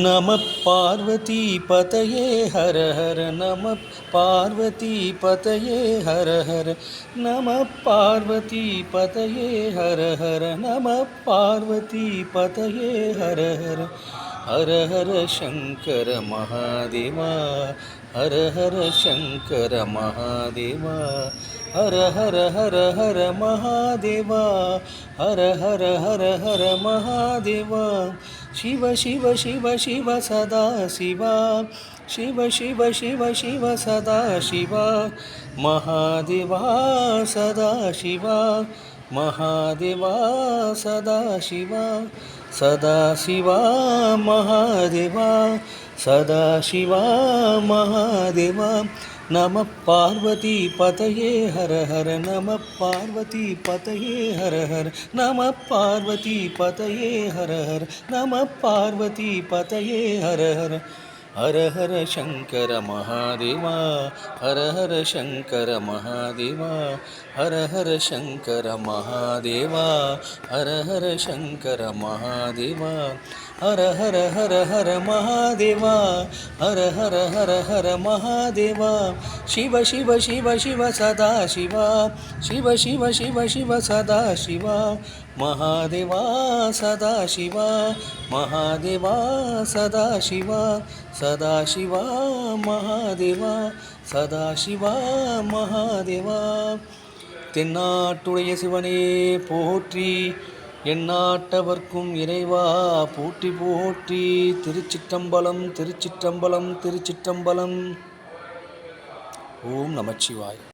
நம பார்வதி பதயே ஹர ஹர நம பார்வதி பதயே ஹர ஹர நம பார்வதி பதயே ஹர ஹர நம பார்வதி பதயே ஹர ஹர ஹர ஹர சங்கர மகாதேவா ஹர ஹர சங்கர மகாதேவா ஹர ஹர ஹர ஹர மகாதேவா ஹர ஹர ஹர ஹர மகாதேவா शिव शिव शिव शिव सदा शिवा शिव शिव शिव शिव सदा शिवा महादेवा सदा शिवा महादेवा सदा शिवा सदा शिवा महादेवा सदा शिवा महादेवा नमः पार्वती पतये हर हर नमः पार्वती पतये हर हर नमः पार्वती पतये हर हर नमः पार्वती पतये हर हर हर हर शंकर महादेवा हर हर शंकर महादेवा हर हर शंकर महादेवा हर हर शंकर महादेवा हर हर हर हर महादेवा हर हर हर हर महादेवा शिव शिव शिव शिव सदा शिवा शिव शिव शिव शिव सदा शिवा महादेवा सदा शिवा महादेवा सदा शिवा सदा शिवा महादेवा सदा शिवा महादेवा தென்னாட்டுடைய சிவனே போற்றி எந்நாட்டவர்க்கும் இறைவா போற்றி போற்றி திருச்சிற்றம்பலம் திருச்சிற்றம்பலம் திருச்சிற்றம்பலம் ஓம் நமச்சிவாய.